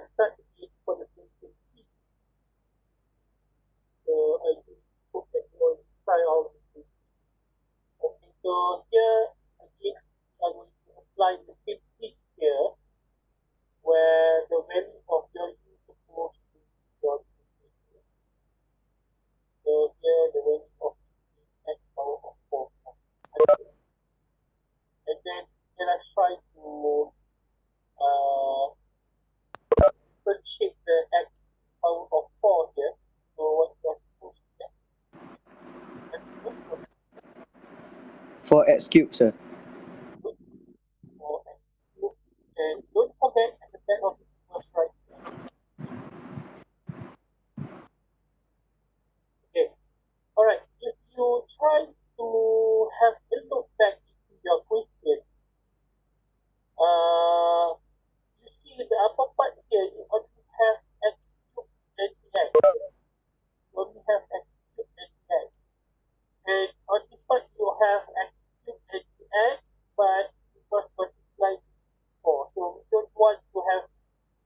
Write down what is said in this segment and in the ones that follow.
start again for the question C. So I do hope that you will try all these questions. Okay, so here again we are going to apply the same thing here, where the value of your u is supposed to be your u. So here the value of u is x power of 4 plus 5. And then let's try to differentiate the x power of 4 here. So what we are supposed to get? For x cubed, sir. Good. For x cubed. And don't forget at the back of it, you must write x. Okay. Alright. If you try to have a look back into your question, you see the upper part here, you only have x cubed and x. You only have x cubed and x. And on this part, you have x cubed and x, but you must multiply 4. So we don't want to have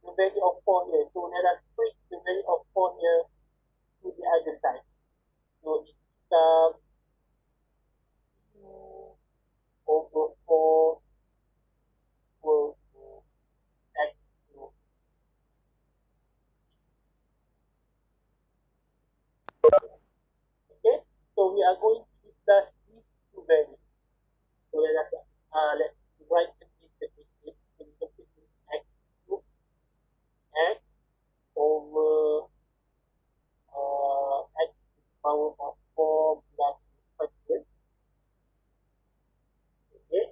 the value of 4 here. So let us bring the value of 4 here to the other side. So it becomes 2 over 4 equals to x cubed. Okay, so we are going to replace these two values. So let's write them in the question. So the question is x cubed x over x to the power of 4 plus 500. Okay,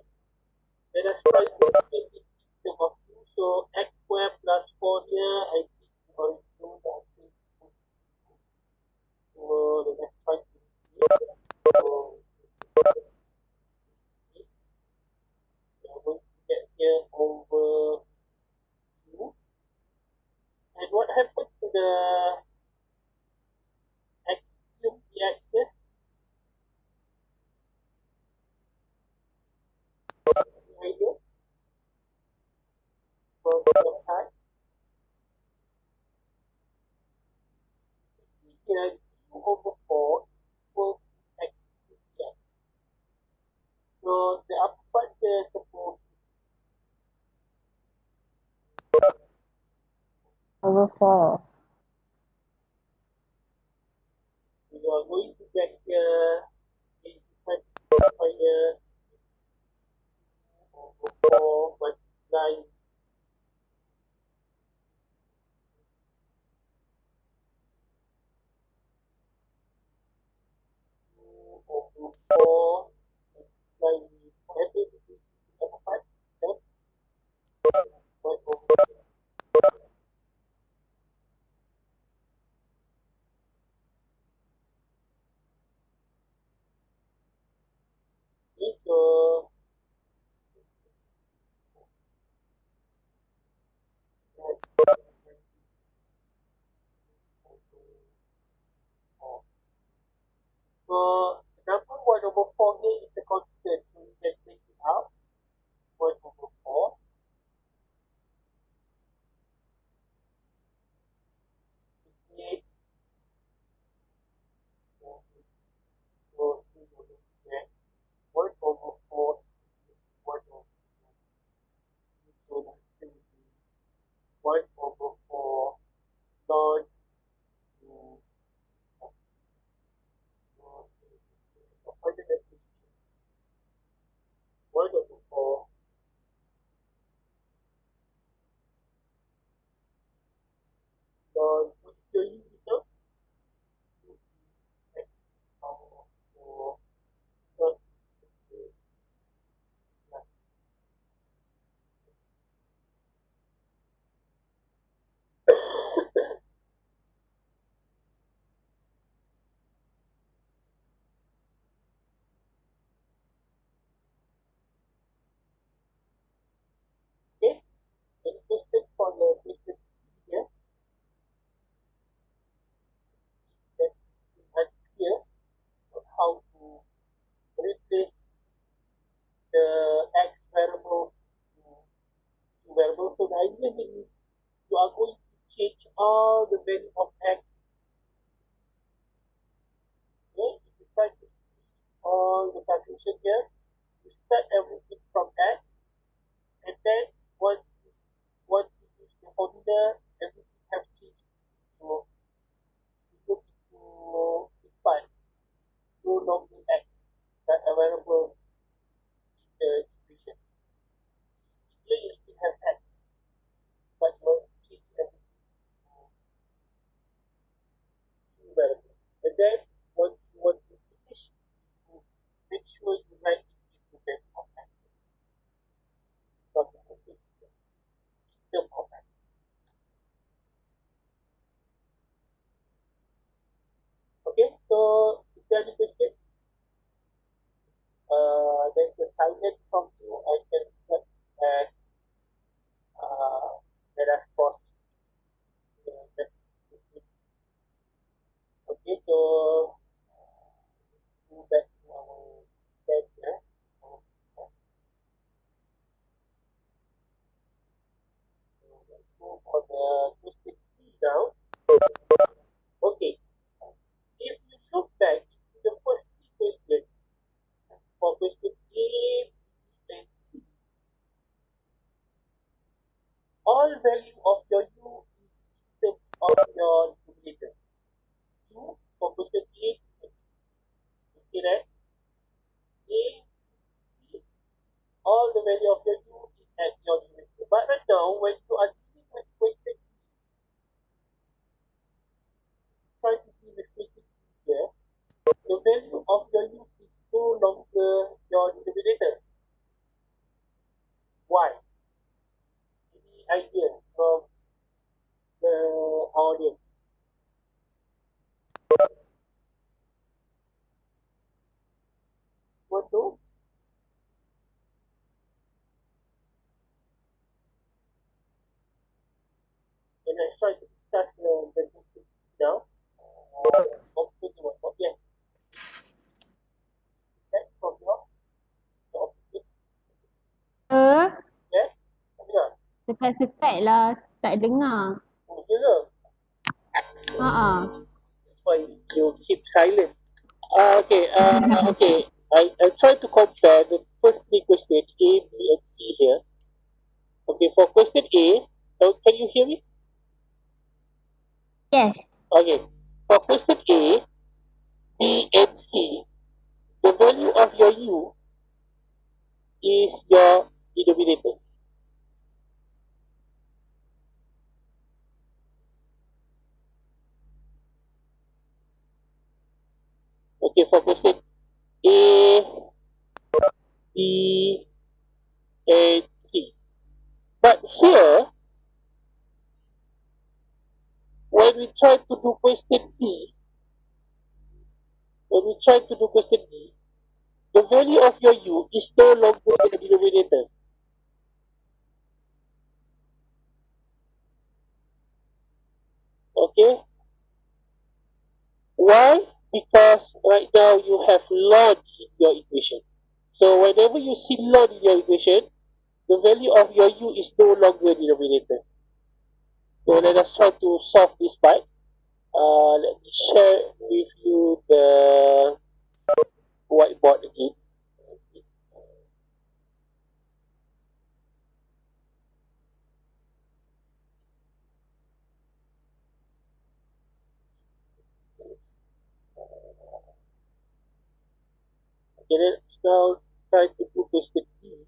let us try to replace it in terms of u. So x squared plus 4 here, I think we already know that x is equal to 2. So let us try to replace. So we are going to get here over u. And what happened to the x cubed dx here? Right here. From the other side. You see here u over 4 is equals to x cubed dx. So the upper part here is supposed over 4. you are going to get here multiply here over 4 multiply over 4 multiply whatever it is the upper part, then 1 over 4. Okay, so so the number 1 over 4 here is a constant, so we can take it out. 1 over 4. Okay. So we will get 1 over 4 1 over 4. So that's going to be 1 over 4 log 2 of 1 over 4 log, what is your u become? U is x power 4 plus 2 plus. Okay, any question for the question C here? That is unclear on how to replace the x variables to variables. So the idea here is you are going all the value of x. Okay, if you try to see all the calculation here, you start everything from x, and then once you use the formula, everything have changed. So you look into this part, no longer x that are variables in the equation. Here you still have x, but you change everything to variables. And then once you want to finish, you make sure you write it into the of x, not the mistake in term of x. Okay, so is there any question? There's a silent from you. I can put as let us pause. That's okay. So go back to our tab here. Let's move on the question 3 now. Okay, if you look back to the first three questions, for question A, B, and C, all value of your u is in terms of your numerator. U for question A, B, and C. You see that? A, C, all the value of your u is at your numerator. But right now, when you are dealing with question B, try to deal with question B here, the value of your u is no longer your denominator. Why? Any idea from the audience? What knows? And let's try to discuss the question now. Yes. That from your opinion. Yes. Yeah. Sekat-sekat lah, tak dengar. Oh, yeah. That's why you keep silent. Okay. Okay. I try to compare the first three questions A, B, and C here. Okay. For question A, can you hear me? Yes. Okay. For question A, B, and C, the value of your u is your denominator. Okay, for question A, B, and C. But here, when we try to do question B, the value of your u is no longer the denominator. Okay? Why? Because right now you have ln in your equation. So whenever you see ln in your equation, the value of your u is no longer denominator. So let us try to solve this part. Let me share with you the whiteboard again. Okay, let's now try to do question B.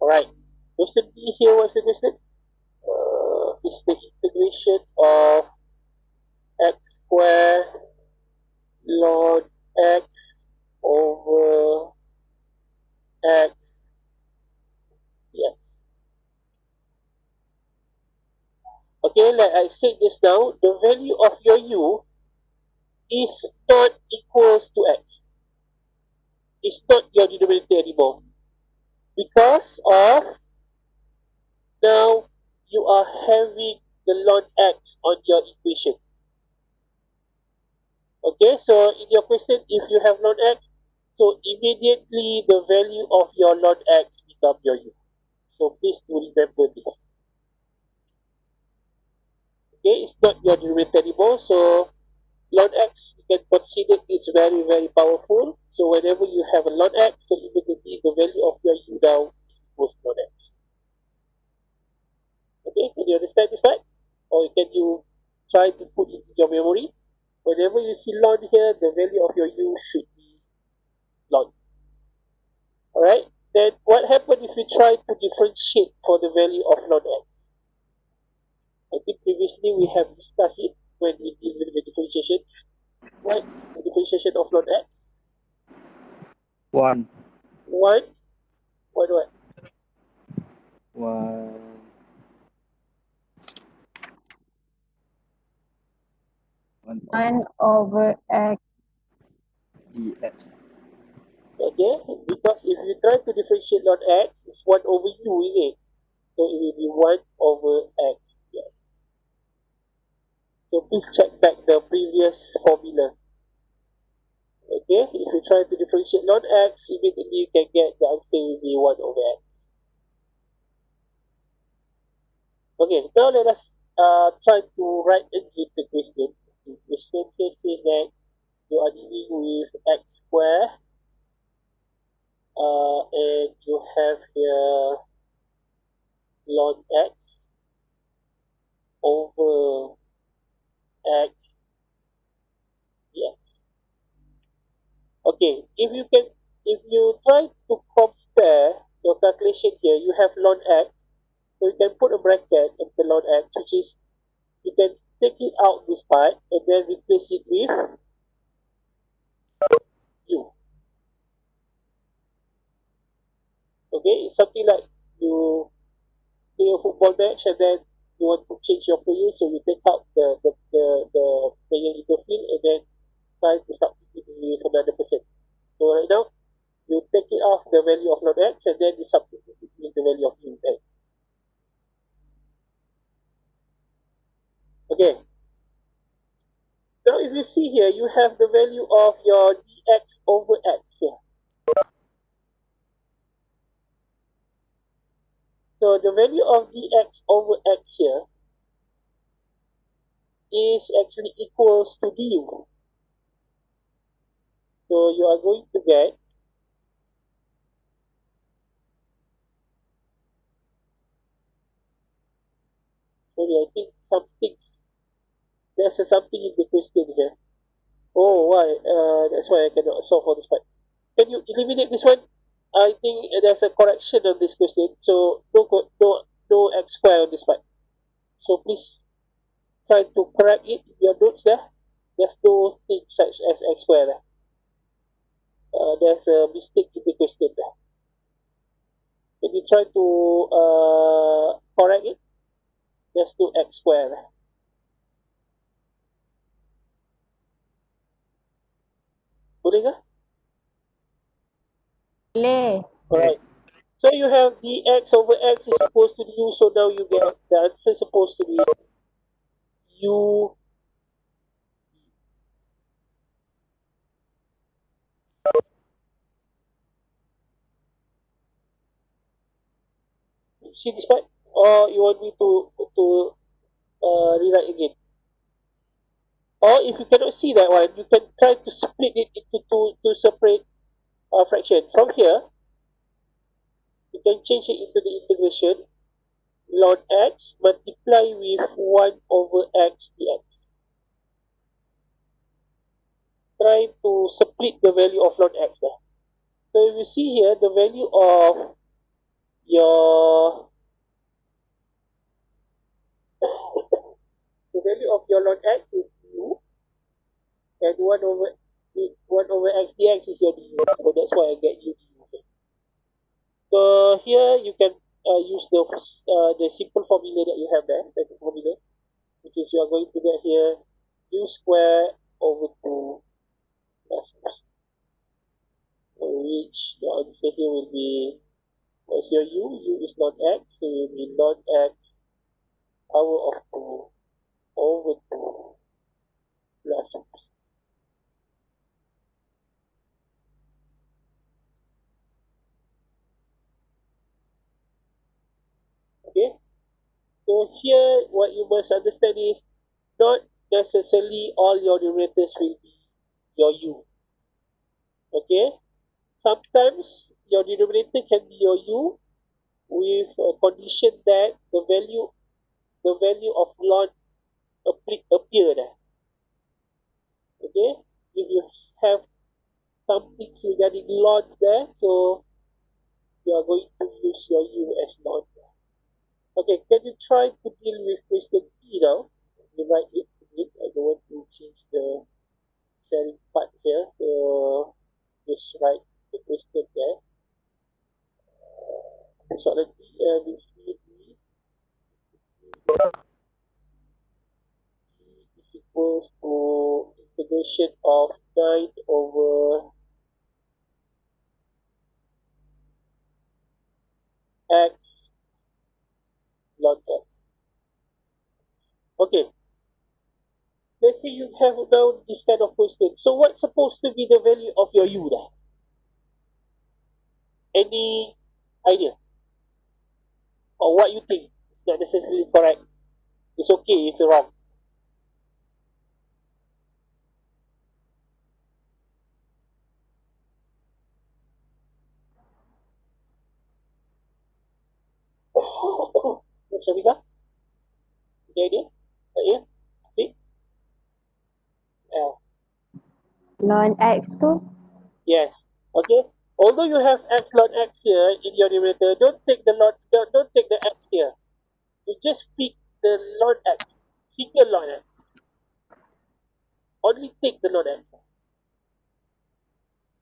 Alright, question B here, what's the question? Is the integration of x squared ln x over x dx. Okay, like I said just now, the value of your u is not equals to x. It's not your denominator anymore. Because of now you are having the ln x on your equation. Okay, so in your question, if you have ln x, so immediately the value of your ln x becomes your u. So please do remember this. Okay, it's not your derivative anymore. So log x, you can consider it's very, very powerful. So whenever you have a log x, so immediately the value of your u now is equals to log x. Okay, can you understand this part? Or can you try to put it in your memory? Whenever you see log here, the value of your u should be log. Alright? Then what happens if you try to differentiate for the value of log x? I think previously we have discussed it when we deal with the differentiation. What is the differentiation of log x? 1. 1. What? 1. 1 over x. dx. Okay? Because if you try to differentiate log x, it's 1 over u, is it? So it will be 1 over x dx. So please check back the previous formula. Okay? If you try to differentiate log x, immediately you can get the answer will be 1 over x. Okay, now let us try to write again the question. The question here says that you are dealing with x square and you have here log x over x dx. Okay, if you try to compare your calculation here, you have log x, so you can put a bracket at the log x, which is you can take it out this part and then replace it with u. Okay, it's something like you play a football match and then you want to change your player, so you take out the player in the field and then try to substitute with another person. So right now, you take it off the value of log x and then you substitute it with the value of u. Right? Okay. Now if you see here, you have the value of your dx over x here. So the value of dx over x here is actually equals to du. So you are going to get I think there's something in the question here. Oh, why? That's why I cannot solve for this part. Can you eliminate this one? I think there's a correction on this question. So no x square on this part. So please try to correct it in your notes there. There's no thing such as x square there. There's a mistake in the question there. When you try to correct it, there's no x square there. Boleh ke? Boleh. Alright. So you have dx over x is supposed to be u, so now you get the answer is supposed to be u. You see this part? Or you want me to rewrite again? Or if you cannot see that one, you can try to split it into two separate fraction. From here, you can change it into the integration log x multiply with 1 over x dx. Try to split the value of log x there. So if you see here, the value of your the value of your log x is u, and 1 over x dx is your du. So that's why I get u du. So here you can use the simple formula that you have there, basic formula, which is you are going to get here u square over 2 plus which the answer here will be, what's your u? U is log x, so it will be log x power of 2 over 2 plus x. here, what you must understand is not necessarily all your numerators will be your u. Okay? Sometimes your denominator can be your u with a condition that the value of log appear there. Okay? If you have some things regarding log there, so you are going to use your u as log. Okay, can you try to deal with question P now? You write it. I don't want to change the sharing part here, so just write the question there. Soalan P, B, C, D is equals to integration of 9 over x log x. Okay. Let's say you have now this kind of question. So what's supposed to be the value of your u there? Any idea? Or what you think is not necessarily correct? It's okay if you're wrong. Shabika? Any idea? Yeah? See? Else. ln x tu. Yes. Okay. Although you have x log x here in your numerator, don't take the x here. You just pick the log x, single log x. Only take the log x.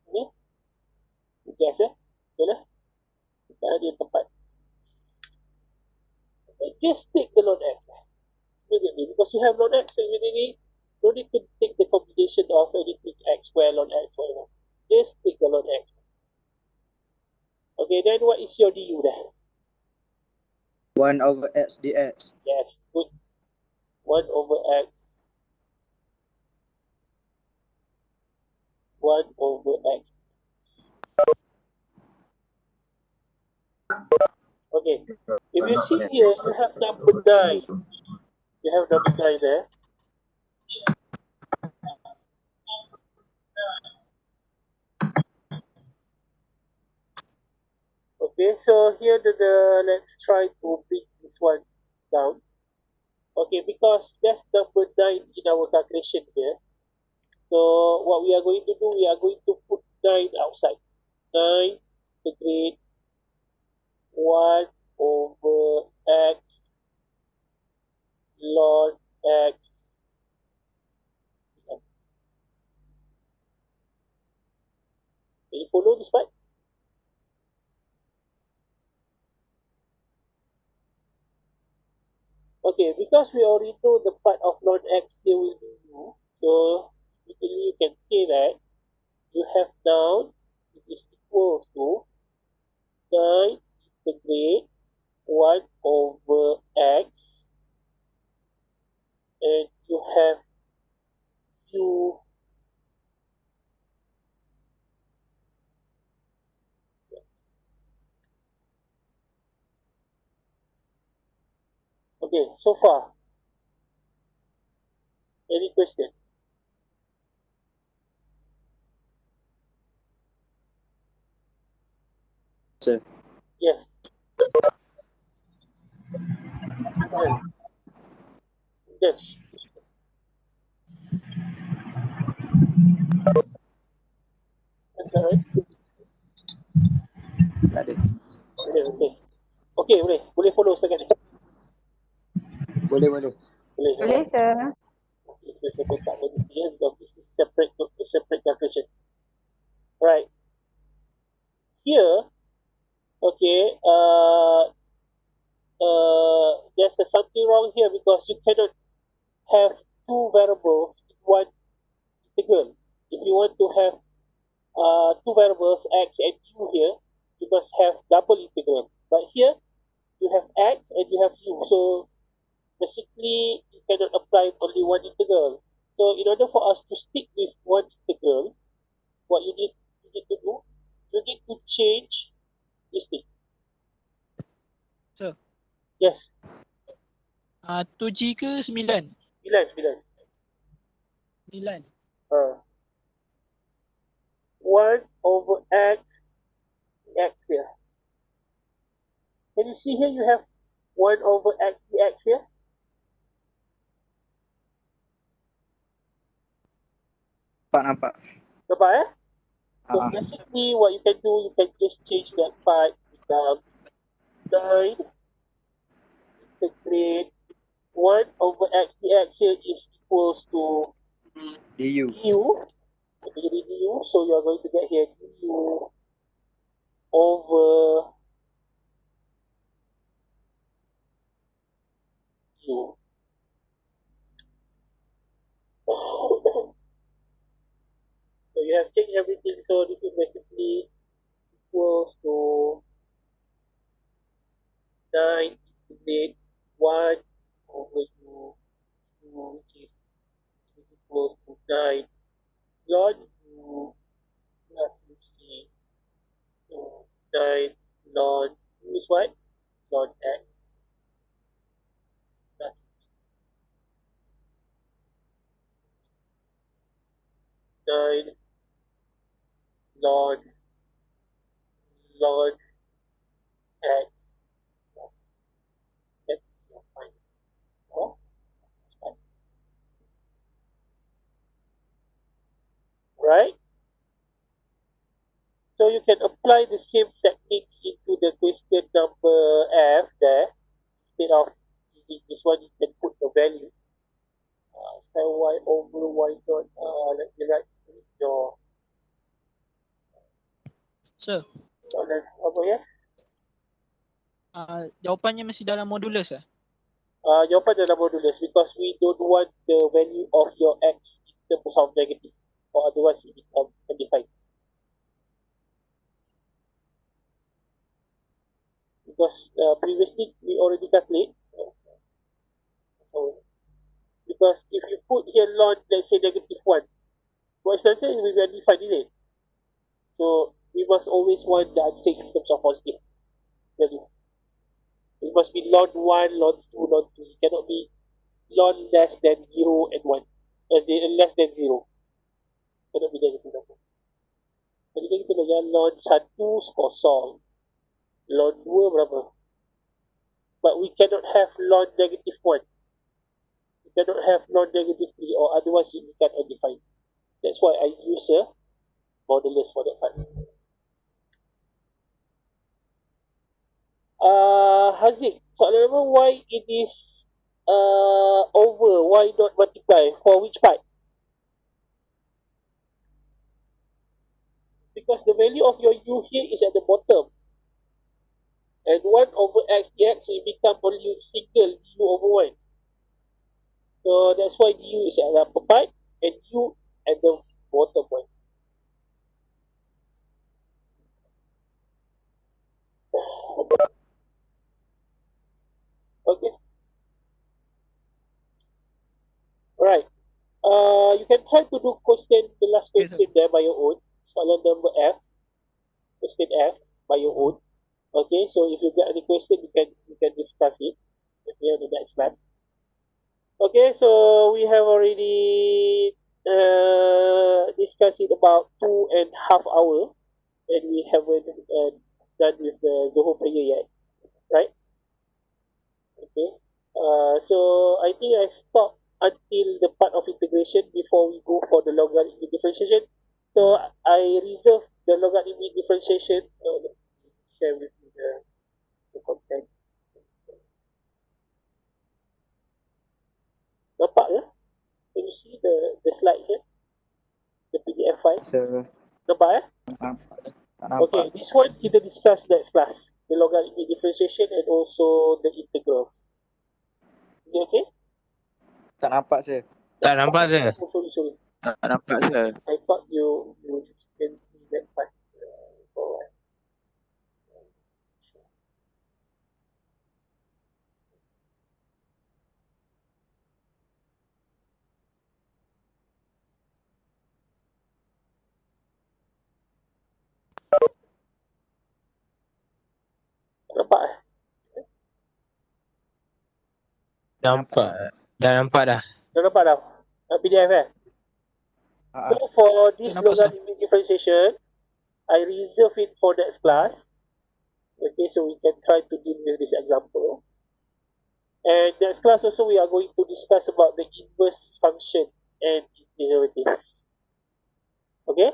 Okay? Yes, boleh? Tak ada tempat. Okay. Just take the log x immediately because you have log x immediately. No need to take the combination of anything x square log x whatever. Just take the log x. Okay, then what is your du there? 1 over x dx. Yes, good. 1 over x. 1 over x. Okay. If you see here, you have number 9. You have number 9 there. Okay, so here let's try to bring this one down. Okay, because that's number 9 in our calculation here. So what we are going to do, we are going to put 9 outside. 9 integrate 1 over x log x dx. Can you follow this part? Okay, because we already know the part of log x here will be u, so you can say that you have now it is equals to 9 integrate 1 over x, and you have u. Okay, so far, any question? Sir. Yes. Yes. That's all right. Tak ada. Okay. Okay, boleh follow setakat ni. Boleh, boleh. Boleh. Boleh sir. Okay, so saya tak boleh here because this is separate calculation. Right. Here, okay, there's something wrong here because you cannot have two variables in one integral. If you want to have two variables x and u here, you must have double integral. But here, you have x and you have u. So basically, you cannot apply only one integral. So in order for us to stick with one integral, what you need to do, you need to change this thing. Sir. Yes. 2G ke 9? 9. 9. 1 over x dx here. Can you see here you have 1 over x dx here? Nampak. Nampak eh? So Ah. basically what you can do, you can just change that part become 9 integrate 1 over x dx here is equals to DU. du. Jadi du, so you are going to get here du over u. So you have changed everything, so this is basically equals to 9 integrate 1 over u, which is equals to 9 log u plus uc. So 9 log u is what? Log x plus uc. 9 log x plus x is your final answer. Right? So you can apply the same techniques into the question number F there. Instead of using this one, you can put the value. So y over y dot, let me write your Sir, soalan apa, yes? jawapannya masih dalam modulus ah? Jawapan dalam modulus because we don't want the value of your x in terms of negative, or otherwise it become undefined. Because previously we already calculate. So, because if you put here log, let's say negative 1, what is the answer? It will be undefined, is it? So we must always want the answer in terms of positive value. It must be log 1, log 2, log 3. It cannot be log less than 0 and 1. Less than 0. Cannot be negative number. Jadi kita belajar log 1 kosong. Log 2 berapa? But we cannot have log negative 1. We cannot have log negative 3 or otherwise it become undefined. That's why I use a modulus for that part. Haziq, soalan number why it is over, why not multiply? For which part? Because the value of your u here is at the bottom. And 1 over x dx will become only single du over 1. So that's why du is at the upper part and u at the bottom one. Okay. Right. You can try to do the last question there by your own. Soalan number F. Question F by your own. Okay, so if you got any question, you can discuss it on the next class. Okay, so we have already discussed it about 2.5 hours, and we haven't done with the whole prayer yet, right? Okay. So I think I stop until the part of integration before we go for the logarithmic differentiation. So I reserve the logarithmic differentiation. Let me share with you the content. Nampak ke? Can you see the slide here? The PDF file? Sir. Nampak eh? Tak nampak. Okay, this one kita discuss next class. The logarithmic differentiation and also the integrals. Is it okay? Tak nampak, sir. Tak nampak sir. Oh, sorry. Tak nampak sir. I thought you can see that part. Nampak eh? Nampak. Dah nampak dah. Dah nampak dah? PDF Ah, So for this Nampak, logarithmic differentiation, I reserve it for next class. Okay, so we can try to deal with this example. And next class also we are going to discuss about the inverse function and derivative. Okay?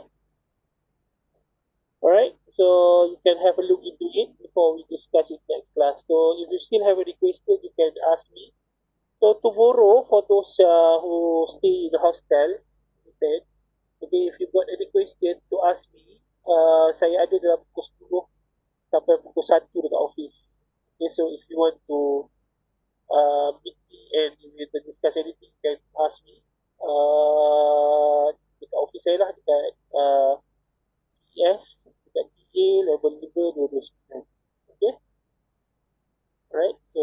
Alright, so you can have a look into it before we discuss it next class. So if you still have any question, you can ask me. So tomorrow, for those who stay in the hostel, okay, if you got any question to ask me, saya ada dalam pukul 10 sampai pukul 1 dekat office. Okay, so if you want to meet me and you want to discuss anything, you can ask me. Dekat office saya lah, dekat CES, dekat TA level 5 29. Okay? Alright, so